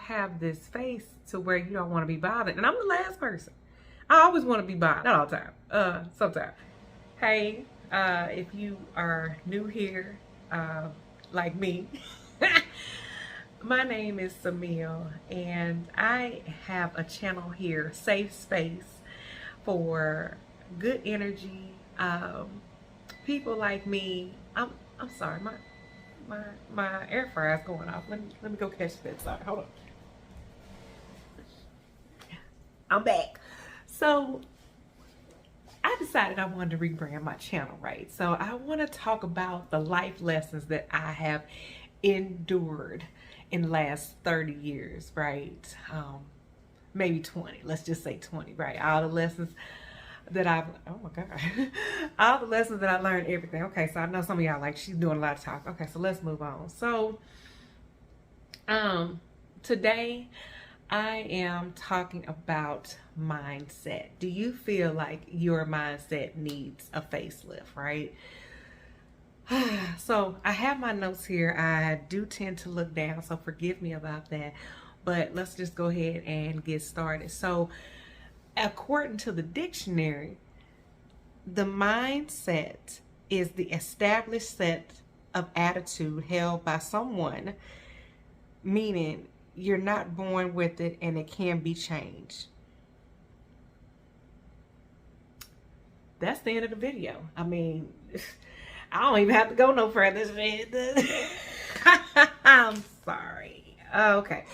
have this face to where you don't want to be bothered. And I'm the last person. I always want to be bothered. Not all the time. Sometimes. Hey, if you are new here, like me, my name is Samil, and I have a channel here, Safe Space, for good energy. People like me. I'm sorry, my air fryer is going off. Let me go catch that. Sorry, hold on. I'm back. So I decided I wanted to rebrand my channel, right? So I want to talk about the life lessons that I have endured in the last 30 years, right? Maybe 20. Let's just say 20, right? All the lessons that I've, oh my God, all the lessons that I learned, everything. Okay, so I know some of y'all like, she's doing a lot of talk. Okay, so let's move on. So, today I am talking about mindset. Do you feel like your mindset needs a facelift, right? So I have my notes here. I do tend to look down, so forgive me about that. But let's just go ahead and get started. So according to the dictionary, the mindset is the established set of attitude held by someone, meaning you're not born with it and it can be changed. That's the end of the video. I mean, I don't even have to go no further. I'm sorry. Okay.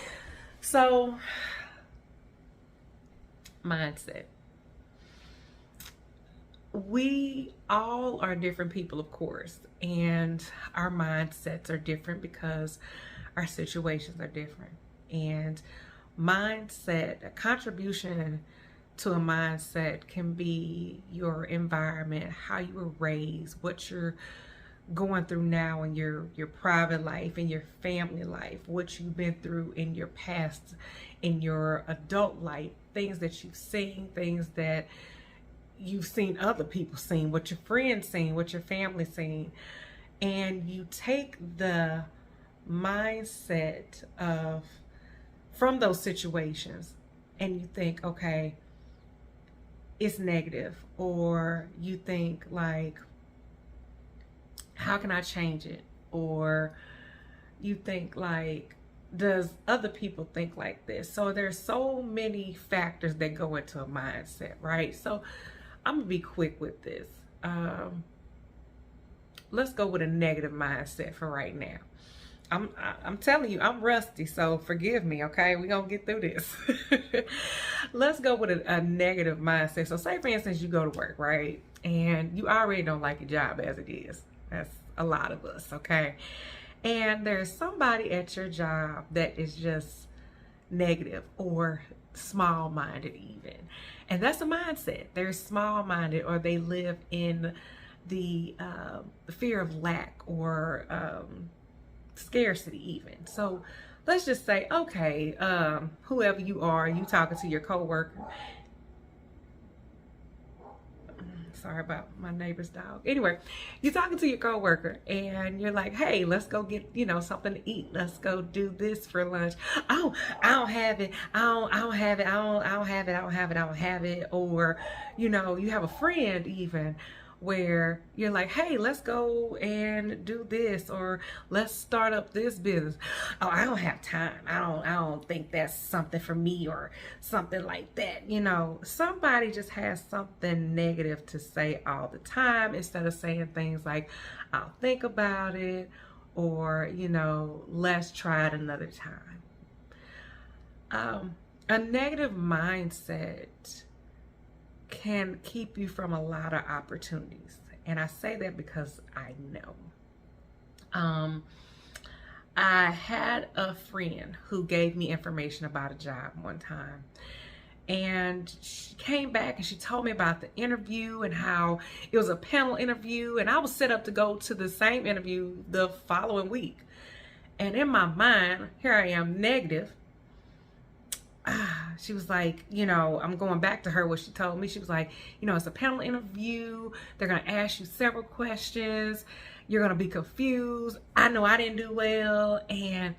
So, mindset. We all are different people, of course, and our mindsets are different because our situations are different. And mindset, a contribution to a mindset can be your environment, how you were raised, what you're going through now in your private life, in your family life, what you've been through in your past, in your adult life, things that you've seen, things that you've seen other people seen, what your friends seen, what your family seen. And you take the mindset of from those situations and you think, okay, it's negative, or you think like, how can I change it? Or you think like, does other people think like this? So there's so many factors that go into a mindset, right? So I'm gonna be quick with this. Let's go with a negative mindset for right now. I'm telling you, I'm rusty, so forgive me, okay? We're gonna get through this. Let's go with a negative mindset. So say for instance, you go to work, right? And you already don't like your job as it is. That's a lot of us, okay? And there's somebody at your job that is just negative or small-minded even. And that's a mindset. They're small-minded, or they live in the fear of lack or scarcity even. So let's just say, okay, whoever you are, you talking to your coworker. Sorry about my neighbor's dog. Anyway, you're talking to your coworker and you're like, hey, let's go get, something to eat. Let's go do this for lunch. Oh, I don't have it. I don't have it. I don't have it. I don't have it. I don't have it. Or, you have a friend even where you're like, hey, let's go and do this, or let's start up this business. Oh, I don't have time. I don't think that's something for me, or something like that. Somebody just has something negative to say all the time instead of saying things like, I'll think about it, or, let's try it another time. A negative mindset can keep you from a lot of opportunities. And I say that because I know. I had a friend who gave me information about a job one time. And she came back and she told me about the interview and how it was a panel interview. And I was set up to go to the same interview the following week. And in my mind, here I am, negative. She was like, I'm going back to her what she told me. She was like, it's a panel interview. They're going to ask you several questions. You're going to be confused. I know I didn't do well. And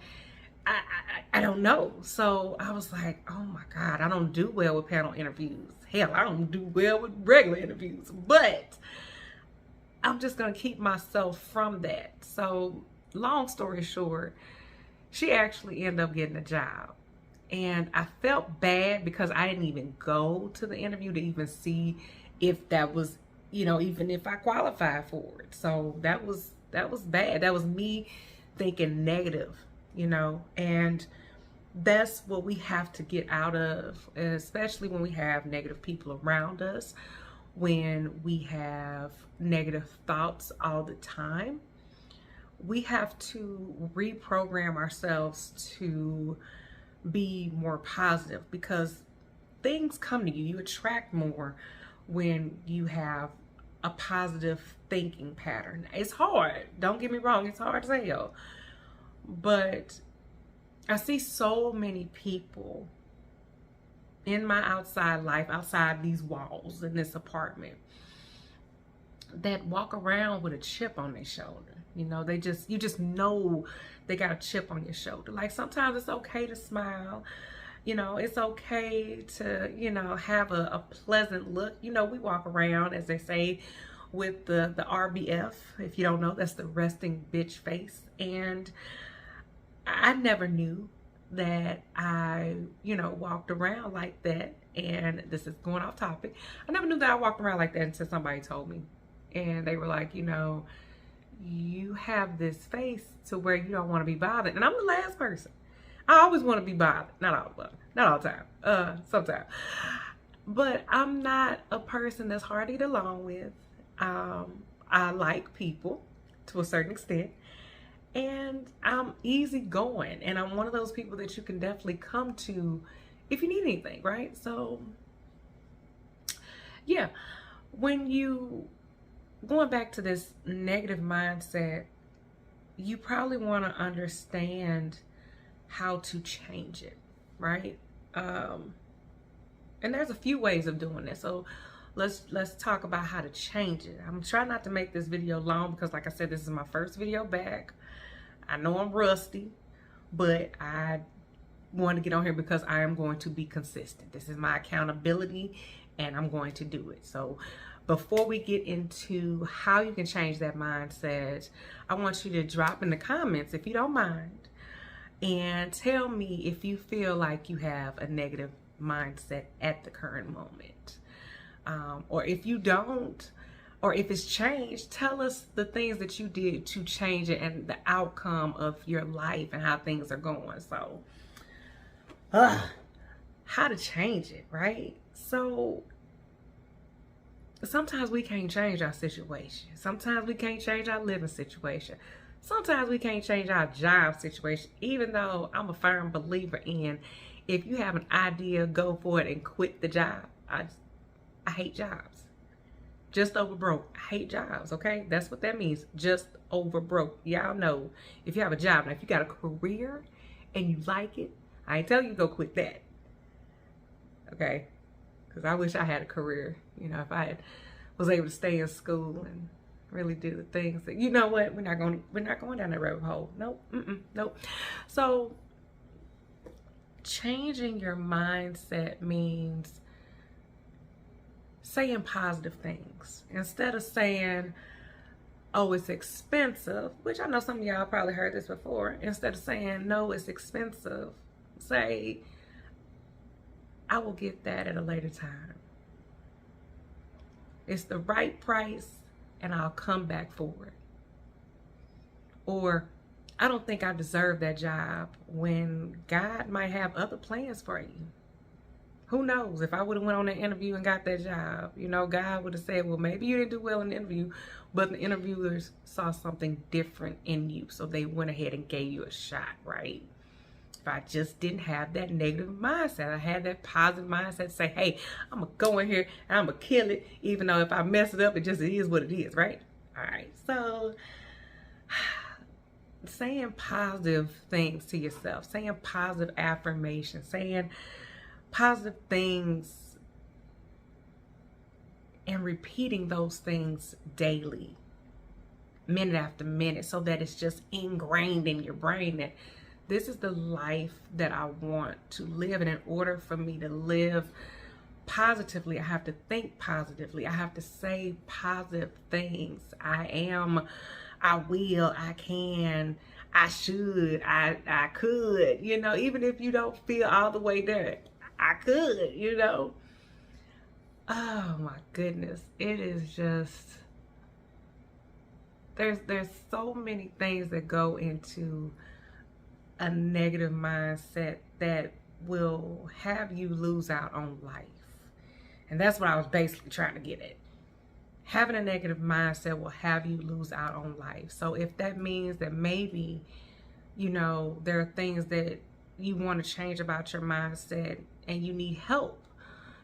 I don't know. So I was like, oh my God, I don't do well with panel interviews. Hell, I don't do well with regular interviews, but I'm just going to keep myself from that. So long story short, she actually ended up getting a job. And I felt bad because I didn't even go to the interview to even see if that was, even if I qualified for it. So that was bad. That was me thinking negative, and that's what we have to get out of, especially when we have negative people around us, when we have negative thoughts all the time. We have to reprogram ourselves to be more positive, because things come to you. You attract more when you have a positive thinking pattern. It's hard. Don't get me wrong. It's hard as hell. But I see so many people in my outside life, outside these walls in this apartment, that walk around with a chip on their shoulder. You just know they got a chip on your shoulder. Like, sometimes it's okay to smile. It's okay to, have a pleasant look. We walk around, as they say, with the RBF. If you don't know, that's the resting bitch face. And I never knew that I, walked around like that. And this is going off topic. I never knew that I walked around like that until somebody told me. And they were like, you have this face to where you don't want to be bothered. And I'm the last person. I always want to be bothered. Not all the time. Sometimes. But I'm not a person that's hard to get along with. I like people to a certain extent. And I'm easygoing. And I'm one of those people that you can definitely come to if you need anything, right? So, yeah. Going back to this negative mindset, you probably want to understand how to change it, right? And there's a few ways of doing this. So let's talk about how to change it. I'm trying not to make this video long because, like I said, this is my first video back. I know I'm rusty, but I want to get on here because I am going to be consistent. This is my accountability, and I'm going to do it. So before we get into how you can change that mindset, I want you to drop in the comments, if you don't mind, and tell me if you feel like you have a negative mindset at the current moment. Or if you don't, or if it's changed, tell us the things that you did to change it and the outcome of your life and how things are going. So, how to change it, right? So, sometimes we can't change our situation. Sometimes we can't change our living situation. Sometimes we can't change our job situation, even though I'm a firm believer in, if you have an idea, go for it and quit the job. I hate jobs. Just over broke. I hate jobs, okay? That's what that means. Just over broke. Y'all know, if you have a job, now if you got a career and you like it, I ain't telling you to go quit that. Okay? Because I wish I had a career. If I was able to stay in school and really do the things that, you know what, we're not going down that rabbit hole. Nope. Nope. So changing your mindset means saying positive things instead of saying, oh, it's expensive, which I know some of y'all probably heard this before. Instead of saying, no, it's expensive, say, I will get that at a later time. It's the right price and I'll come back for it. Or, I don't think I deserve that job, when God might have other plans for you. Who knows? If I would have went on that interview and got that job, God would have said, well, maybe you didn't do well in the interview, but the interviewers saw something different in you, so they went ahead and gave you a shot, right? If I just didn't have that negative mindset, I had that positive mindset to say, hey, I'm going to go in here and I'm going to kill it, even though if I mess it up, it is what it is, right? All right, so saying positive things to yourself, saying positive affirmations, saying positive things, and repeating those things daily, minute after minute, so that it's just ingrained in your brain that This is the life that I want to live. And in order for me to live positively, I have to think positively. I have to say positive things. I am, I will, I can, I should, I could, you know, even if you don't feel all the way there, I could, you know. Oh my goodness. It is just, there's so many things that go into a negative mindset that will have you lose out on life. And that's what I was basically trying to get at. Having a negative mindset will have you lose out on life. So if that means that maybe, you know, there are things that you want to change about your mindset and you need help,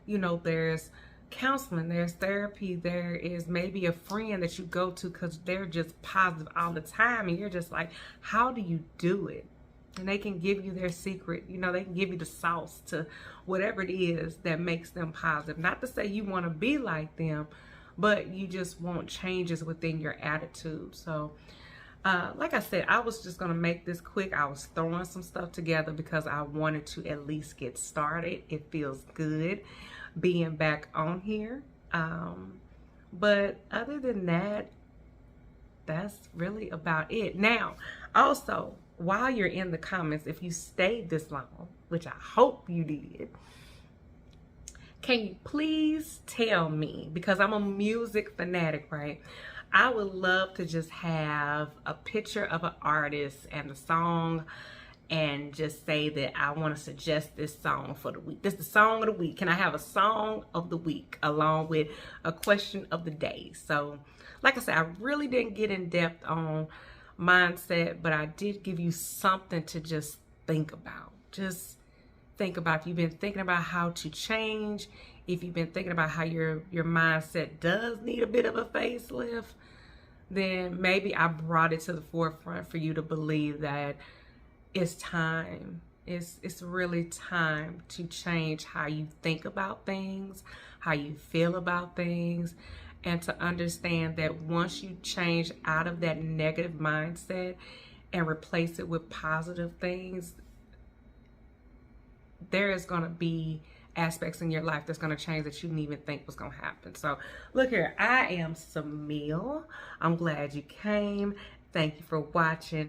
you know, there's counseling, there's therapy, there is maybe a friend that you go to because they're just positive all the time, and you're just like, how do you do it? And they can give you their secret, you know, they can give you the sauce to whatever it is that makes them positive. Not to say you want to be like them, but you just want changes within your attitude. So like I said, I was just going to make this quick. I was throwing some stuff together because I wanted to at least get started. It feels good being back on here. But other than that, that's really about it. Now, also, while you're in the comments, if you stayed this long, which I hope you did, can you please tell me, because I'm a music fanatic, right? I would love to just have a picture of an artist and the song and just say that I want to suggest this song for the week. This is the song of the week. Can I have a song of the week along with a question of the day? So, like I said, I really didn't get in depth on mindset, but I did give you something to just think about. Just think about if you've been thinking about how to change, if you've been thinking about how your mindset does need a bit of a facelift, then maybe I brought it to the forefront for you to believe that it's time. It's really time to change how you think about things, how you feel about things, and to understand that once you change out of that negative mindset and replace it with positive things, there is going to be aspects in your life that's going to change that you didn't even think was going to happen. So look here, I am Samil. I'm glad you came. Thank you for watching.